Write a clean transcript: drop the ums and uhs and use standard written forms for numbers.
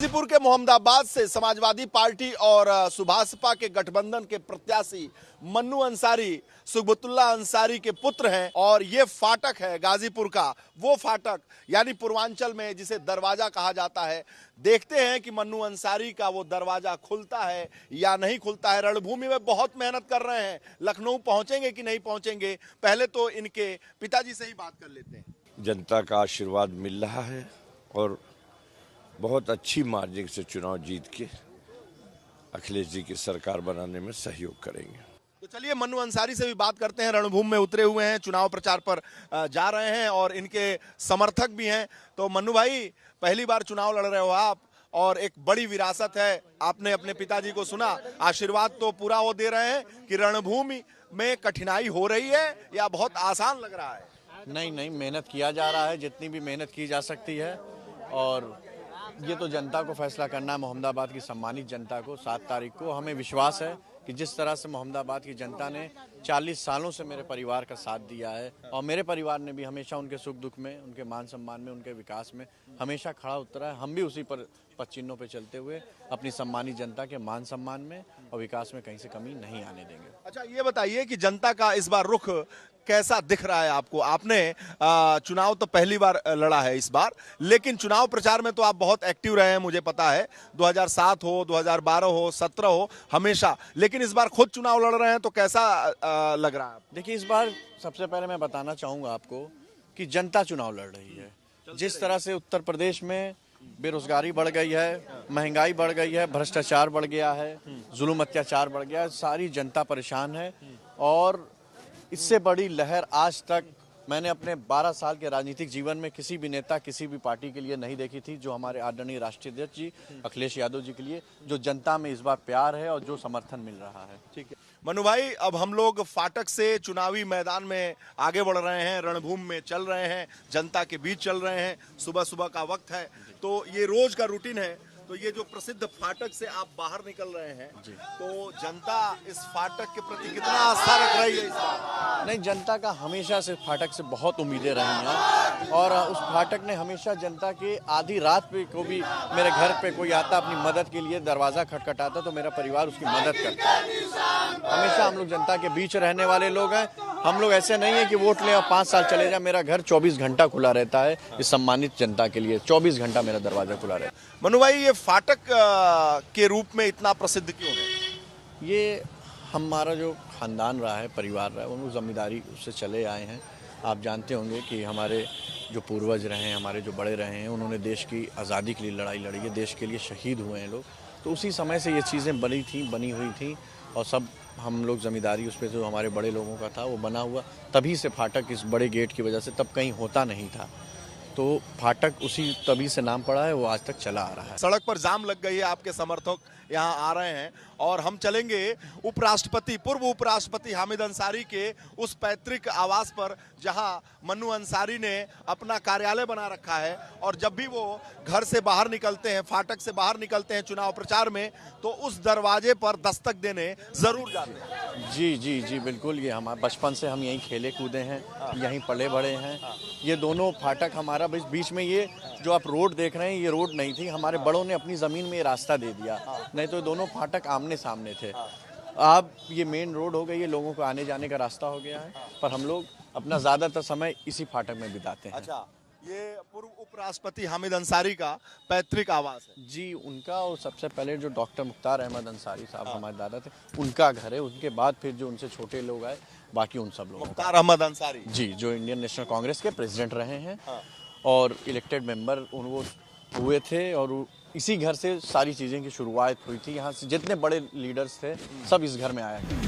गाजीपुर के मोहम्मदाबाद से समाजवादी पार्टी और सुभासपा के गठबंधन के प्रत्याशी मन्नू अंसारी सुबतुल्ला अंसारी के पुत्र हैं और ये फाटक है गाजीपुर का वो फाटक यानी पूर्वांचल में जिसे दरवाजा कहा जाता है। देखते हैं कि मन्नू अंसारी का वो दरवाजा खुलता है या नहीं खुलता है। रणभूमि में बहुत मेहनत कर रहे हैं, लखनऊ पहुंचेंगे कि नहीं पहुंचेंगे, पहले तो इनके पिताजी से ही बात कर लेते हैं। जनता का आशीर्वाद मिल रहा है और बहुत अच्छी मार्जिन से चुनाव जीत के अखिलेश जी की सरकार बनाने में सहयोग करेंगे। तो चलिए मन्नू अंसारी से भी बात करते हैं। रणभूमि में उतरे हुए हैं, चुनाव प्रचार पर जा रहे हैं और इनके समर्थक भी हैं। तो मन्नू भाई, पहली बार चुनाव लड़ रहे हो आप और एक बड़ी विरासत है। आपने अपने पिताजी को सुना, आशीर्वाद तो पूरा वो दे रहे हैं कि रणभूमि में कठिनाई हो रही है या बहुत आसान लग रहा है? नहीं, मेहनत किया जा रहा है, जितनी भी मेहनत की जा सकती है और ये तो जनता को फैसला करना है, मोहम्मदाबाद की सम्मानित जनता को। 7 तारीख को हमें विश्वास है कि जिस तरह से मोहम्मदाबाद की जनता ने 40 सालों से मेरे परिवार का साथ दिया है और मेरे परिवार ने भी हमेशा उनके सुख दुख में, उनके मान सम्मान में, उनके विकास में हमेशा खड़ा उतरा है। हम भी उसी पर चिन्हों पे चलते हुए अपनी सम्मानित जनता के मान सम्मान में और विकास में कहीं से कमी नहीं आने देंगे। अच्छा, ये बताइए कि जनता का इस बार रुख कैसा दिख रहा है आपको? आपने चुनाव तो पहली बार लड़ा है इस बार, लेकिन चुनाव प्रचार में तो आप बहुत एक्टिव रहे हैं, मुझे पता है। 2007 हो, 2012 हो, 17 हो, हमेशा। लेकिन इस बार खुद चुनाव लड़ रहे हैं तो कैसा लग रहा है? देखिए, इस बार सबसे पहले मैं बताना चाहूँगा आपको कि जनता चुनाव लड़ रही है। जिस तरह से उत्तर प्रदेश में बेरोजगारी बढ़ गई है, महंगाई बढ़ गई है, भ्रष्टाचार बढ़ गया है, जुल्म अत्याचार बढ़ गया है, सारी जनता परेशान है और इससे बड़ी लहर आज तक मैंने अपने 12 साल के राजनीतिक जीवन में किसी भी नेता, किसी भी पार्टी के लिए नहीं देखी थी, जो हमारे आदरणीय राष्ट्रीय अध्यक्ष जी अखिलेश यादव जी के लिए, जो जनता में इस बार प्यार है और जो समर्थन मिल रहा है। ठीक है मनु भाई, अब हम लोग फाटक से चुनावी मैदान में आगे बढ़ रहे हैं, रणभूमि में चल रहे हैं, जनता के बीच चल रहे हैं। सुबह सुबह का वक्त है, तो ये रोज का रूटीन है। तो ये जो प्रसिद्ध फाटक से आप बाहर निकल रहे हैं, तो जनता इस फाटक के प्रति कितना आस्था रख रही है इस बार? नहीं, जनता का हमेशा से फाटक से बहुत उम्मीदें रही हैं और उस फाटक ने हमेशा जनता के आधी रात पे को भी मेरे घर पे कोई आता अपनी मदद के लिए, दरवाज़ा खटखटाता तो मेरा परिवार उसकी मदद करता है। हमेशा हम लोग जनता के बीच रहने वाले लोग हैं। हम लोग ऐसे नहीं है कि वोट लें और 5 साल चले जाए। मेरा घर 24 घंटा खुला रहता है इस सम्मानित जनता के लिए। 24 घंटा मेरा दरवाज़ा खुला रहता है। मनु भाई, ये फाटक के रूप में इतना प्रसिद्ध क्यों है? ये हमारा जो खानदान रहा है, परिवार रहा है, उन जिम्मेदारी उससे चले आए हैं। आप जानते होंगे कि हमारे जो पूर्वज रहे हैं, हमारे जो बड़े रहे हैं, उन्होंने देश की आज़ादी के लिए लड़ाई लड़ी है, देश के लिए शहीद हुए हैं लोग। तो उसी समय से ये चीज़ें बनी हुई थी और सब हम लोग जिम्मेदारी उस पर जो हमारे बड़े लोगों का था वो बना हुआ। तभी से फाटक इस बड़े गेट की वजह से तब कहीं होता नहीं था, तो फाटक उसी तभी से नाम पड़ा है, वो आज तक चला आ रहा है। सड़क पर जाम लग गई है, आपके समर्थक यहाँ आ रहे हैं और हम चलेंगे उपराष्ट्रपति, पूर्व उपराष्ट्रपति हामिद अंसारी के उस पैतृक आवास पर जहाँ मन्नू अंसारी ने अपना कार्यालय बना रखा है। और जब भी वो घर से बाहर निकलते हैं, फाटक से बाहर निकलते हैं चुनाव प्रचार में, तो उस दरवाजे पर दस्तक देने जरूर जाते हैं। जी बिल्कुल। ये हमारे बचपन से हम यहीं खेले कूदे हैं, यहीं पले बड़े हैं। ये दोनों फाटक हमारा बीच में, ये जो आप रोड देख रहे हैं, ये रोड नहीं थी। हमारे बड़ों ने अपनी ज़मीन में ये रास्ता दे दिया, नहीं तो दोनों फाटक आमने सामने थे। अब ये मेन रोड हो गई है, लोगों को आने जाने का रास्ता हो गया है, पर हम लोग अपना ज़्यादातर समय इसी फाटक में बिताते हैं। अच्छा, ये पूर्व उपराष्ट्रपति हामिद अंसारी का पैतृक आवास है? जी, उनका। और सबसे पहले जो डॉक्टर मुख्तार अहमद अंसारी साहब हमारे दादा थे, उनका घर है। उनके बाद फिर जो उनसे छोटे लोग आए, बाकी उन सब लोगों का। मुख्तार अहमद अंसारी जी, जो इंडियन नेशनल कांग्रेस के प्रेसिडेंट रहे हैं और इलेक्टेड मेंबर वो हुए थे और इसी घर से सारी चीज़ें की शुरुआत हुई थी। यहाँ से जितने बड़े लीडर्स थे सब इस घर में आए थे।